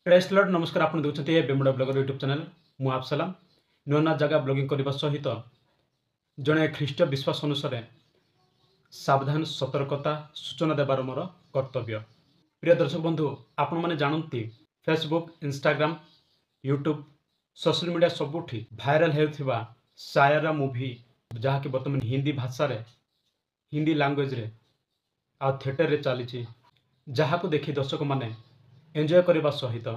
Press Lord नमस्कार आपण देखुछन्ती ए बेमुडा blogger YouTube channel मु अफसलाम नुआ जगह ब्लॉगिंग करने सहित जड़े ख्रीष्ट विश्वास अनुसार सावधान सतर्कता सूचना देवार मोर कर्तव्य। प्रिय दर्शक बंधु आपण मैंने जानती Facebook Instagram YouTube social media सबुठी भाइराल होता सायरा मूवी जहाँकि बर्तमान हिंदी भाषा रे हिंदी लैंग्वेज रे आ थिएटर रे चली जहाँ को देखी दर्शक माने एंजॉय करने सहित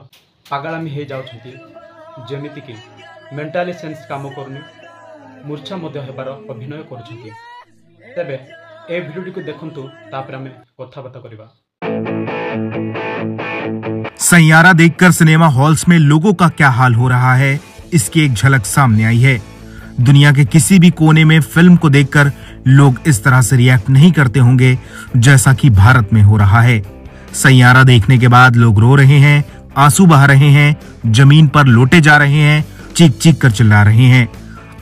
पागलामी हो जाउछंती जेमिति कि मेंटाली सेंस काम करनी मूर्छा मध्य हेबार अभिनय करुछंती। तेबे ए भिडियोटी को देखंतु तापर हमें कथाबार्ता करबा। सैयारा देखकर सिनेमा हॉल्स में लोगों का क्या हाल हो रहा है, इसकी एक झलक सामने आई है। दुनिया के किसी भी कोने में फिल्म को देखकर लोग इस तरह से रिएक्ट नहीं करते होंगे जैसा कि भारत में हो रहा है। सैयारा देखने के बाद लोग रो रहे हैं, आंसू बहा रहे हैं, जमीन पर लोटे जा रहे हैं, चीख चीख कर चिल्ला रहे हैं।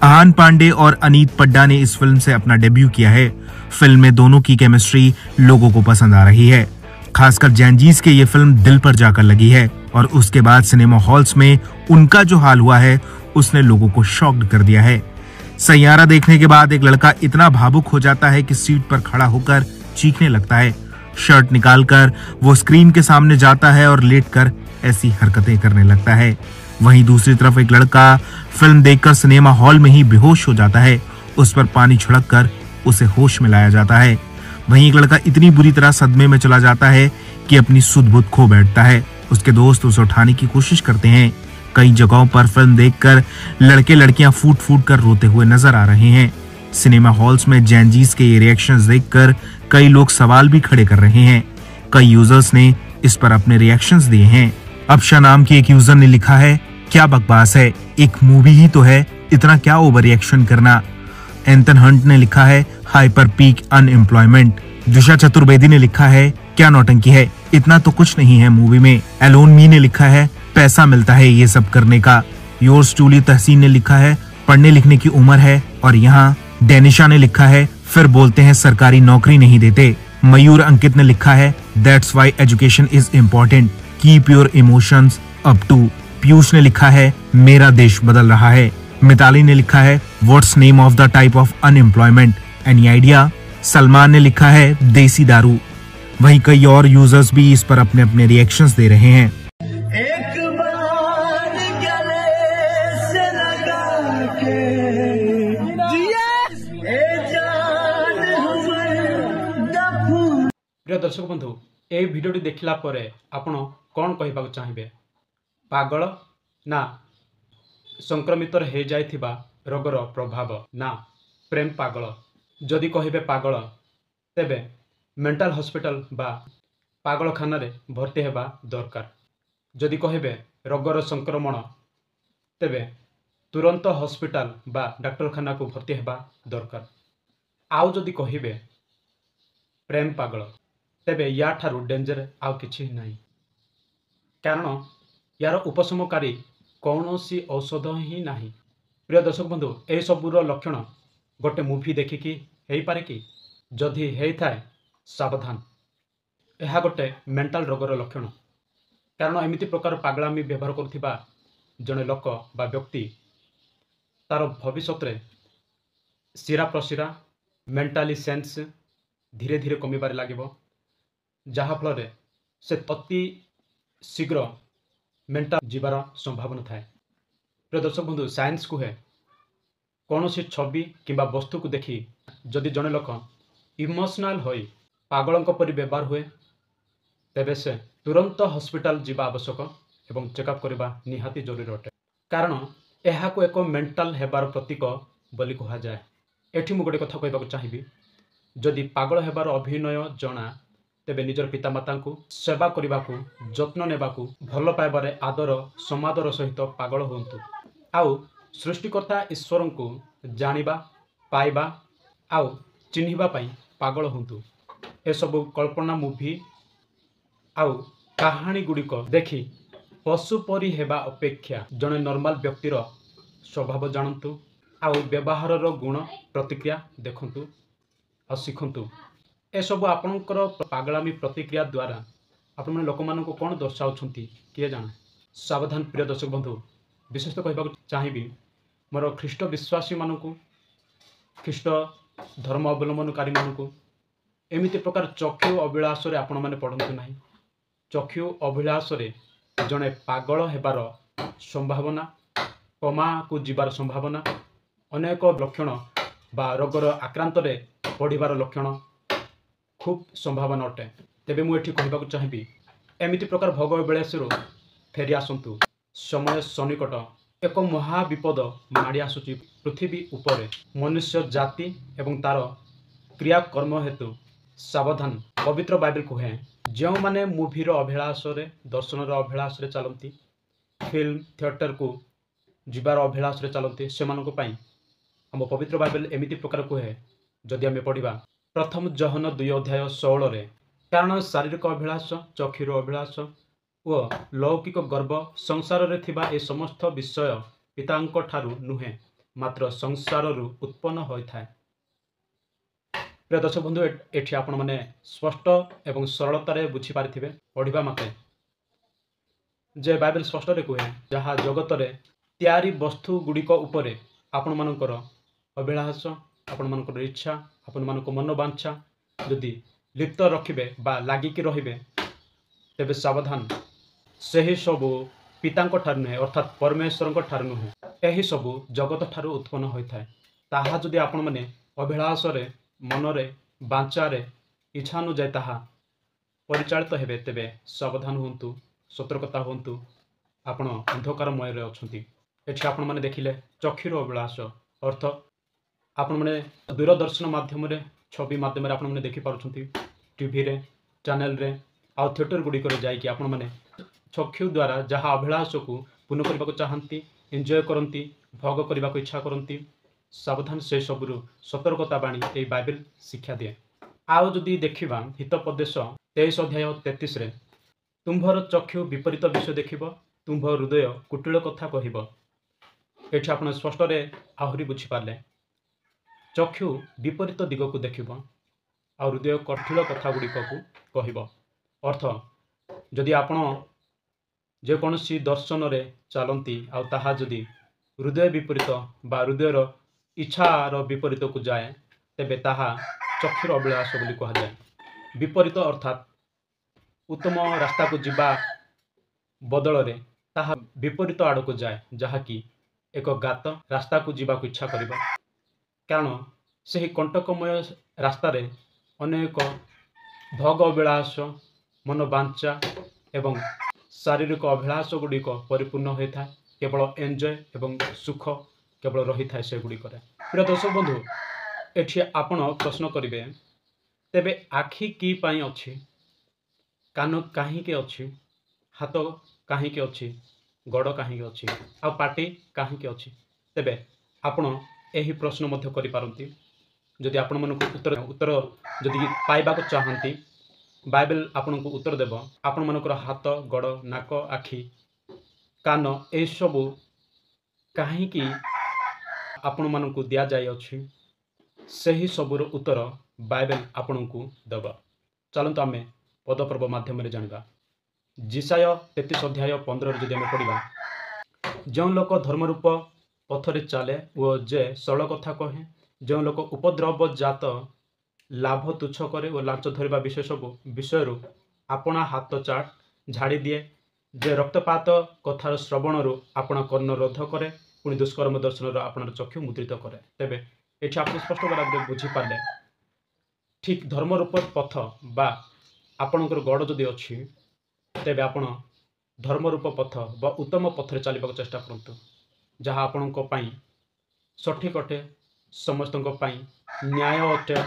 आहान पांडे और अनीत पड्डा ने इस फिल्म से अपना डेब्यू किया है। फिल्म में दोनों की केमिस्ट्री लोगों को पसंद आ रही है। खासकर जैनजीज के ये फिल्म दिल पर जाकर लगी है और उसके बाद सिनेमा हॉल्स में उनका जो हाल हुआ है उसने लोगों को शॉक्ड कर दिया है। सैयारा देखने के बाद एक लड़का इतना भावुक हो जाता है कि सीट पर खड़ा होकर चीखने लगता है। शर्ट निकालकर वो स्क्रीन के सामने जाता है और लेटकर ऐसी हरकतें करने लगता है। वहीं दूसरी तरफ एक लड़का फिल्म देखकर सिनेमा हॉल में ही बेहोश हो जाता है। उस पर पानी छिड़ककर उसे होश में लाया जाता है। वहीं एक लड़का इतनी बुरी तरह सदमे में चला जाता है कि अपनी सुध-बुध खो बैठता है। उसके दोस्त उसे उठाने की कोशिश करते हैं। कई जगहों पर फिल्म देखकर लड़के लड़कियां फूट फूट कर रोते हुए नजर आ रहे हैं। सिनेमा हॉल्स में जैनजीज के ये रिएक्शंस देखकर कई लोग सवाल भी खड़े कर रहे हैं। कई यूजर्स ने इस पर अपने रिएक्शंस दिए हैं। अबशा नाम की एक यूजर ने लिखा है, क्या बकवास है, एक मूवी ही तो है, इतना क्या ओवर रिएक्शन करना। एंथन हंट ने लिखा है, हाइपर पीक अनएम्प्लॉयमेंट। दिशा चतुर्वेदी ने लिखा है, क्या नौटंकी है, इतना तो कुछ नहीं है मूवी में। एलोन मी ने लिखा है, पैसा मिलता है ये सब करने का। योर्स ट्रूली तहसीन ने लिखा है, पढ़ने लिखने की उम्र है। और यहाँ डेनिशा ने लिखा है, फिर बोलते हैं सरकारी नौकरी नहीं देते। मयूर अंकित ने लिखा है, that's why education is important, keep your emotions up too. Piyush ने लिखा है, मेरा देश बदल रहा है। मिताली ने लिखा है, what's name of the type of unemployment, any idea. Salman ने लिखा है, देसी दारू। वहीं कई और यूजर्स भी इस पर अपने अपने रिएक्शंस दे रहे हैं। प्रिय दर्शक बंधु ए भिडियोटी देखला परे आपण कौन कहबाक चाहिए? पागल ना संक्रमित हो जाइथिबा रोगर प्रभाव ना प्रेम पागल? जदि कहिबे पागल तेबे मेंटल हॉस्पिटल बा पागलखाना रे भर्ती हेबा दरकार। जदि कहिबे रोगर संक्रमण तेबे तुरंत हॉस्पिटल बा डाक्तरखाना को भर्ती हेबा दरकार। आउ जदि कहिबे प्रेम पागल तेबे या ठारू डेंजर आउ किछि नहीं, कारण यार उपशमकारी कौनसी औषध ही नहीं। प्रिय दर्शक बंधु ए सबूर लक्षण गोटे मूवी देखिकी हो पारे कि? जदि होइथाए सावधान, यह गोटे मेंटल रोगर लक्षण। कारण एमिति प्रकार पागलामी व्यवहार करुथिबा जड़े लोक बा व्यक्ति तार भविष्य रे शिरा प्रशिरा मेंटाली सेंस धीरे धीरे कमिबार लागिबो, जहा फल से अति शीघ्र मेंटल जीवार संभावना थाए। प्रिय दर्शक बंधु साइंस कुहे कौन सी छवि किंबा वस्तु को देखी जदि जड़े लोक इमोशनल होई पागलों परि व्यवहार हुए तेबे से तुरंत हॉस्पिटल जीवा आवश्यक एवं चेकअप करने निहाती जरूरी अटे। कारण यह को एक मेंटल हेबार प्रतीक बोली कहा जाए। एठी मु गोटे कथा कहबाक चाहिए, जदि पागल हेबार अभिनय जना तेबे निजर पितामाता को सेवा करने को जत्न नेबा को भल पाइबारे आदर समादर सहित पागल हुंतु। आउ सृष्टिकर्ता ईश्वर को जानिबा पाइबा आउ चिन्हिबा पाई पागल हुंतु। ए सबु कल्पना मूवी आउ कहानी गुड़िक देखि पशु परी हेबा अपेक्षा जड़े नॉर्मल व्यक्तिर स्वभाव जानतु आउ व्यवहार गुण प्रतिक्रिया देखंतु और शिखंतु। ए सबु आपणकर पागलामी प्रतिक्रिया द्वारा आपण लोक मानक कौन दर्शाउछंती किए जाने। सावधान प्रिय दर्शक बंधु विशेषतः कहबाक चाहिए मोर ख्रीष्ट विश्वासी मानू ख्रीष्ट धर्म अवलंबनकारी मानू एमिति प्रकार चक्षु अभिलाष आपण मैंने पढ़ु ना चक्षु अभिलाष जड़े पागल हेबार संभावना कमा को जीवार संभावना अनेक लक्षण बा रोगर आक्रांत पढ़िबार लक्षण खूब संभावना अटे। तेबे मुझे कहबाक चाहिए एमिति प्रकार भोग विलासरू फेरी आसतु समय सन्निकट एक महाविपद माड़ी आसुची पृथ्वी उपरे मनुष्य जाति एवं तार क्रियाकर्म हेतु सावधान। पवित्र बाइबल कहे जो माने मुभीर अभिलाष दर्शनर अभिलाष चलती फिल्म थिएटर को जीवार अभिलाष चलती से आम पवित्र बाइबल एमिति प्रकार कहे जदि आम पढ़ा प्रथम जहन 2:16 कारण शारीरिक अभिलाष चक्षुर अभिलाष व लौकिक गर्व संसार रे थिबा ए समस्त विषय पितांक ठारू नुहे मात्र संसार उत्पन्न होता है। प्रिय दर्शक बंधु एठी आपण माने स्पष्ट एवं सरलतार बुझी पारिथिबे पढ़िबा माते जे बाइबल स्पष्ट रे कहे जहाँ जगत रे तैयारी वस्तु गुड़िक उपरे आपण मानकर अभिलाष आपण मानकर इच्छा आपण मानक मनोवांछा यदि लिप्त रखिबे बा लागिकी रहिबे तेबे सावधान सही सबू पितांक ठार नुहे अर्थात परमेश्वर ठार नुहे यही सबू जगत ठार उत्पन्न होता है। ताहा जदि आपण माने अभिलाष मनरे बांचारे इच्छा अनुजाए ताहा परिचालित हेबे तेबे सावधान हुंतु सतर्कता हुंतु आपण अंधकारमय अछंती। एठी आपण माने देखिले चक्षुर अभिलाष अर्थ आपण माने दूरदर्शन माध्यम छवि माध्यम आपण माने देखि पारुछंती टीवी रे चैनल रे आ थिएटर गुडी करे जाय कि आपण माने चक्षु द्वारा जहाँ अभिलाष को पूर्ण करने को चाहती एंजॉय करती भोग करने को इच्छा करती सावधान से सबुरु सतर्कता बाणी ये बाइबल शिक्षा दिए। आउ जदि देखा हितोपदेश 23:33 तुम्भर चक्षु विपरीत विषय देख तुम्भ हृदय कुटिल कथा कह ये आप स्पष्ट आहरी बुझीपारे चक्षु विपरीत दिग को देख आ हृदय कठिल कथा गुड़िक कह अर्थ जदि आपण जेकोसी दर्शन रे चलती आ ताहा जदि हृदय विपरीत बा हृदयर इच्छार विपरीत को जाए तेबे ताहा चक्षुर अभिलाष बोली कहा जाए। विपरीत अर्थात उत्तम रास्ता को जीवा बदल रे ताहा विपरीत आड़ को जाए जहाँकि एक गात रास्ता को जीवा को इच्छा करिबा कारण से कंटकमय रास्ता रे अनेक भोग अभिलाष मनोवांछा एवं शारीरिक अभिलाष गुड़िक परिपूर्ण होता है केवल एंजॉय एवं सुख केवल रही था से गुड़िक। प्रिय दर्शक बंधु एठी आपण प्रश्न करेंगे तेबे आखि की पाई अच्छी कान कहीं अच्छी हाथ कहीं अच्छी गड़ कहीं अच्छी आ पाटी कहीं अच्छी तेबे आपण यही प्रश्न मध्य करि पारंती जदि आपण मन को उत्तर जदि पाइबा को चाहती बाइबल आपण को उत्तर देव आपण मनकर हाथ गड़ नाक आखि कान ए सबू कहीं आपण मन को दि जाए अच्छी सही सबूर उत्तर बाइबल आपण को देव। चलतु आम पदपर्व माध्यम जाना जिसाय 33:15 जदि आम पढ़ा जो लोक धर्मरूप पथरे चले वो जे सरल कथा कहे जो लोक उपद्रव जात लाभ तुच्छ करे और लांच धरवा विषय सब विषय आपणा हाथ चाट झाड़ी दिए जे रक्तपात कथार श्रवण आपण कर्ण रोध करे पुणी दुष्कर्म दर्शन आपणार चक्षु मुद्रित करे। तेबे एठी आप स्पष्ट भाव बुझीपारे ठीक धर्मरूप पथ बा आपणकर गड़ जदि अच्छी तेबे आपण धर्मरूप पथ बा उत्तम पथरे चलने चेष्टा करूँ जहाँ आपण सठिक अटे समस्त न्याय अटे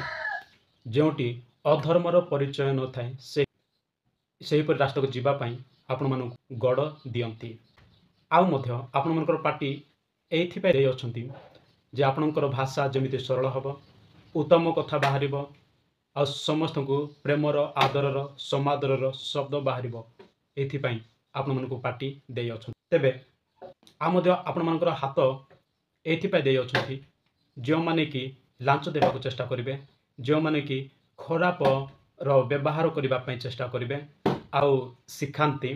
जोटी अधर्मर परिचय न थाए से रास्ता को जीवाई आपण मान गड़ दियंती आउ मध्य आपण मनकर पार्टी एइथिपाई अच्छी जे आपणकर भाषा जमी सरल हम उत्तम कथा बाहर आ समस्त को प्रेमर आदरर समादरर शब्द बाहर एइथिपाई आपण मन को पार्टी दे अच्छी तेबे आपण मनकर हाथ एइथिपाई दे अच्छी जो माने कि लांच देवाक चेष्टा करेंगे जो माने कि खराब व्यवहार करने चेष्टा करेंगे आउ शिखाती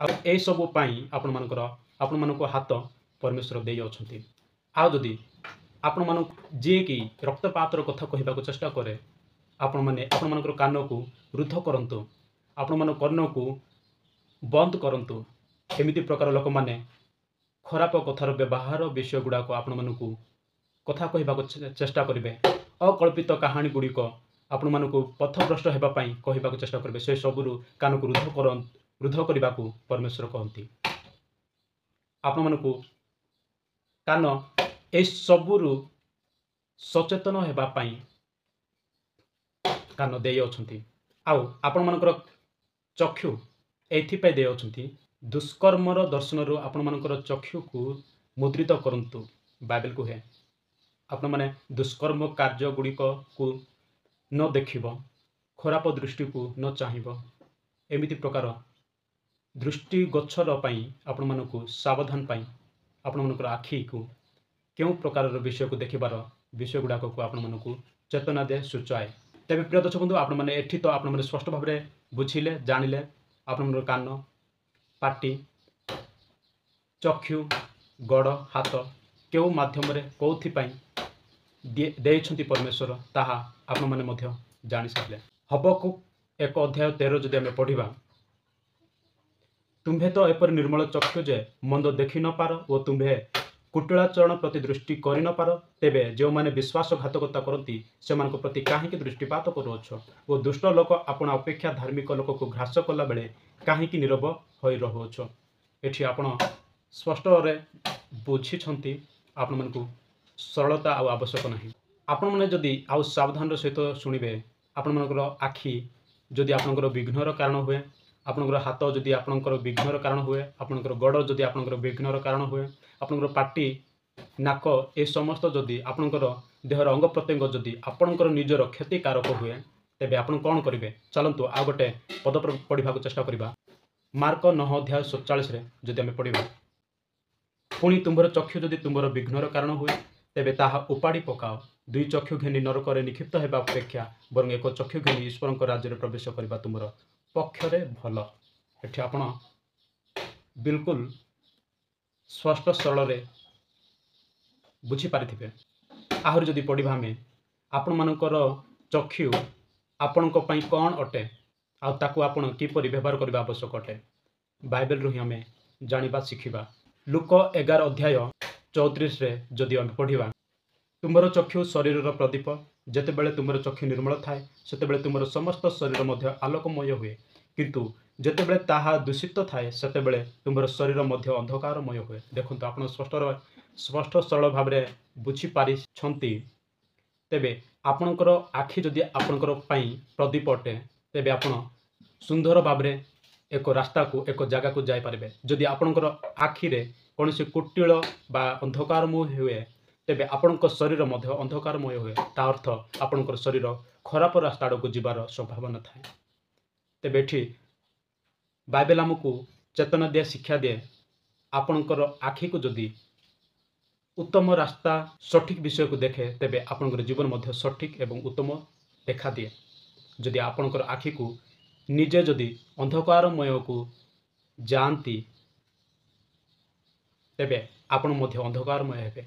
ए सबु आपण हाथ परमेश्वर दे अछंती। आ जदि आपण मान जी कि रक्तपातर कथा कहबाक चेष्टा करे आपण मानकर कान को रुद्ध करंतु, आपण मान कर्ण को बंद करंतु। एमिति प्रकार लोक माने खराब कथार व्यवहार विषय गुड़ा को आपण मानकु कथा कहबाक चेष्टा करेंगे। अकल्पित कहानी गुड़िक आपण मानकु पथभ्रष्ट हेबा पई कहबाक चेष्टा करेंगे। से सबुरु कान को रुद्ध करने को परमेश्वर कहती। आपण मानकु कान ए सबुरु सचेतन हेबा पई कान दे अछंती। आउ आपण मानकर चक्षु एथिपाई दे अछंती। दुष्कर्मर दर्शनरु आपण मानकर चक्षु को मुद्रित करंतु। बाइबल को है आपण माने दुष्कर्म कार्य गुड़िक को न देखिब, खराब दृष्टि को न चाहिब। एमिति प्रकार दृष्टि गोचर पाई आपण मानकु सावधान पाई आपण मानकर आखि को केउ प्रकार विषय को देखिबार विषय गुड़ाक को आपण मानकु चेतना दे सूचाए। तेबे प्रिय दर्शक बंधु आपण माने एठी तो आपण माने स्पष्ट भाव में बुझिले जानिले आपण मानकर कान, पाटी, चक्षु, गड़, हाथ केउ माध्यम रे कोथि पाई देइछंती परमेश्वर ताहा आपण माने मध्य जानि सकले। हबकुक 1 अध्याय 13 जदि आमे पढ़िबा, तुम्भे तो एपर निर्मल चक्षु जे मंद देखि न पार ओ तुम्भे कुटिलाचरण प्रति दृष्टि करि न पार, तेबे जो माने विश्वासघातकता करती सेमान प्रति काहेकि दृष्टिपात करुअछ ओ दुष्ट लोक आपण अपेक्षा धार्मिक लोक को घ्रास कला बेले काहेकि नीरव होई रहुअछ। एठी आपण स्पष्ट रे बुझिछंती आपण मानकु सरलता आ आवश्यक नहीं। आपण माने जदि आउ सावधान सहित शुणिबे आपण मानकर आखि जदि आपनकर विघ्नर कारण हुए, आपनकर हाथ जदि आपनकर विघ्नर कारण हुए, आपनकर गड़ जदि आपनकर विघ्नर कारण हुए, आपनकर पाटी, नाक ए समस्त जदि आपनकर देहर अंग प्रत्यंग जदि आपनकर निजर क्षतिकारक हुए, तेबे आपण कोन करिवे? चलंतु आ गोटे पद पढ़िबा चेष्टा करिबा। मार्क 9 अध्याय 47 रे जदि आमे पढ़िबा, पुणी तुम्भर चक्षु जदि तुम्भर विघ्नर कारण हुए तेबे ताहा उपाड़ी पकाओ। 2 चक्षु घेनी नरक रे निक्षिप्त हेबा अपेक्षा बरং 1 चक्षु घेनी ईश्वरଙ୍କ राज्य रे प्रवेश करबा तुमर पक्षरे भल। एठी आपण बिल्कुल स्पष्ट सरल रे बुझी पारिथिबे। आहर जदि पढ़िबा हमें आपण मानकर चक्षु आपणको पई कोन अटे आ ताकू आपण किपरि व्यवहार करबा आवश्यक अटे, बाइबल रु ही हमें जानिबा शिखिबा। लूक 11 अध्याय 34 रे जदि हम पढ़िबा, तुमर चक्षु शरीर प्रदीप, जेतेबेले तुमर चक्षु निर्मल थाए सेतेबेले तुमर समस्त शरीर मध्य आलोकमय हुए, किंतु जेतेबेले ताहा दूषित थाए सेतेबेले तुमर शरीर मध्य अंधकारमय हुए। देखंतु आपण स्पष्ट सरल भाव में बुझी पारिछंती। तेबे आपणकर आखि जदि आपणकर पई प्रदीप अटे तेबे आपण सुंदर भाव में एक रास्ता को एक जगह को जाई पारिबे। जदि आपणकर आखि रे कोनोसी कुटिल बा अंधकारमय हुए तेबे आपणक शरीर मध्य अंधकारमय हुए, ता अर्थ आपणकर शरीर खराब रास्ता आड़ को जीवार संभावना थाए। तेबे एठी बाइबल आमको चेतना दिए शिक्षा दिए, आपणकर आखि को जदि उत्तम रास्ता सठिक विषय को देखे तेबे आपणकर जीवन मध्य सठिक एवं उत्तम देखा दिए। जदि आपणकर आखि को निजे जदि अंधकारमय को जानती तेबे आपण मध्य अंधकारमय हेबे।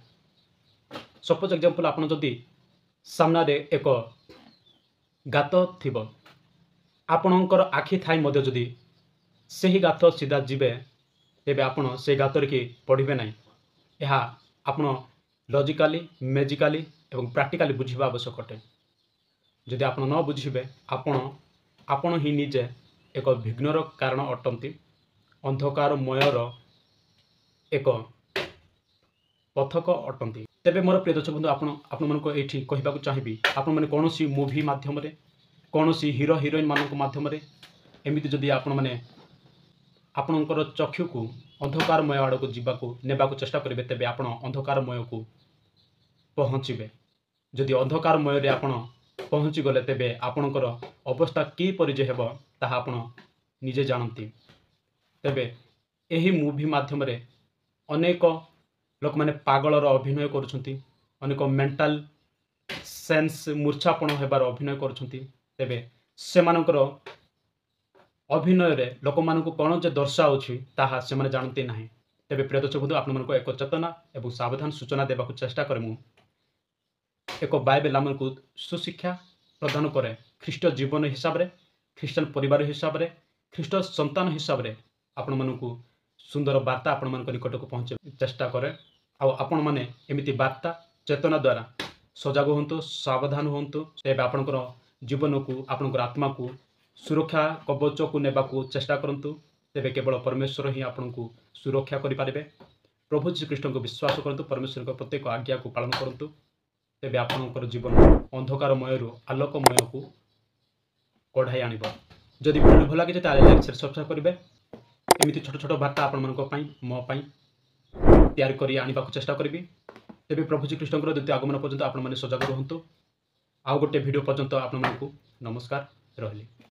सपोज एग्जांपल आपण जदि सामना रे एक गात थिबो, आपणकर आखि थाई मध्य जदि सही गात सीधा जीवे तेबे आपण से गातर की पढ़िबे नहीं। यह आपण लॉजिकली, मैजिकली एवं प्रैक्टिकली बुझिबा आवश्यक अटे। जदि आपण न बुझिबे आपण ही निजे एक विघ्नर कारण अटंती, अंधकारमयर एक पथक अटंती। तेबे मोर प्रिय दर्शक बंधु आपण मानको एठी कहबाकू चाहिबी, आपण माने कोनोसी मूवी माध्यम रे, कोनोसी हीरो हीरोइन मानक माध्यम रे एमिति जदि आपण माने आपणकर चक्षु को अंधकारमय आड़ को जीवाकू नेबाकू चेष्टा करेंगे तेबे आपण अंधकारमय को पहुँचे। जदि अंधकारमय रे आपण पहुँची गले तेबे आपणकर अवस्था कि परिजे हेबो ताहा आपण निजे जानती। तेबे एही मूवी माध्यम रे अनेक लोक माने पागलर अभिनय करुछंती, अनेक मेंटल सेंस मूर्छापण हेबार अभिनय करुछंती। तेबे सेमानकर ଅଭିନୟରେ ଲୋକମାନଙ୍କୁ କ'ଣ ଯେ ଦର୍ଶାଉଛି ତାହା ସେମାନେ ଜାଣନ୍ତି ନାହିଁ। ତେବେ ପ୍ରିୟ ଦର୍ଶକ ବନ୍ଧୁ, ଆପଣମାନଙ୍କୁ ଏକ ଚେତନା ଏବଂ ସାବଧାନ ସୂଚନା ଦେବାକୁ ଚେଷ୍ଟା କରେ ମୁଁ। ଏକ ବାଇବେଲ ଆମକୁ ସୁଶିକ୍ଷା ପ୍ରଦାନ କରେ ଖ୍ରୀଷ୍ଟ ଜୀବନ ହିସାବରେ, ଖ୍ରୀଷ୍ଟିଆନ ପରିବାର ହିସାବରେ, ଖ୍ରୀଷ୍ଟ ସନ୍ତାନ ହିସାବରେ ଆପଣମାନଙ୍କୁ ସୁନ୍ଦର ବାର୍ତ୍ତା ଆପଣମାନଙ୍କ ନିକଟକୁ ପହଞ୍ଚାଇ ଚେଷ୍ଟା କରେ। ଆଉ ଆପଣମାନେ ଏମିତି ବାର୍ତ୍ତା ଚେତନା ଦ୍ୱାରା ସଜାଗ ହୁଅନ୍ତୁ, ସାବଧାନ ହୁଅନ୍ତୁ। ତେବେ ଆପଣଙ୍କର ଜୀବନକୁ, ଆପଣଙ୍କର ଆତ୍ମାକୁ ସୁରକ୍ଷା କବଚକୁ ନେବାକୁ ଚେଷ୍ଟା କରନ୍ତୁ। ତେବେ କେବଳ ପରମେଶ୍ୱର ହିଁ ଆପଣଙ୍କୁ ସୁରକ୍ଷା କରିପାରିବେ। ପ୍ରଭୁ ଯୀଶୁଖ୍ରୀଷ୍ଟଙ୍କୁ ବିଶ୍ୱାସ କରନ୍ତୁ, ପରମେଶ୍ୱରଙ୍କ ପ୍ରତ୍ୟେକ ଆଜ୍ଞାକୁ ପାଳନ କରନ୍ତୁ। ତେବେ ଆପଣଙ୍କର ଜୀବନ ଅନ୍ଧକାରମୟରୁ ଆଲୋକମୟକୁ କଢ଼ାଇ ଆଣିବ। ଯଦି ଭିଡ଼ିଓ ଭଲ ଲାଗିଛି ତାହେଲେ ଲାଇକ୍, ସେୟାର, ସବସ୍କ୍ରାଇବ୍ କରିବେ। ଏମିତି ଛୋଟ ଛୋଟ ବାର୍ତ୍ତା ଆପଣମାନଙ୍କ ପାଇଁ, ମୋ ପାଇଁ ତିଆରି କରି ଆଣିବାକୁ ଚେଷ୍ଟା କରିବି। ତେବେ ପ୍ରଭୁ ଯୀଶୁଖ୍ରୀଷ୍ଟଙ୍କର ଦ୍ୱିତୀୟ ଆଗମନ ପର୍ଯ୍ୟନ୍ତ ଆପଣମାନେ ସଜାଗ ରୁହନ୍ତୁ। ଆଉ ଗୋଟେ ଭିଡ଼ିଓ ପର୍ଯ୍ୟନ୍ତ ଆପଣମାନଙ୍କୁ ନମସ୍କାର ରହିଲି।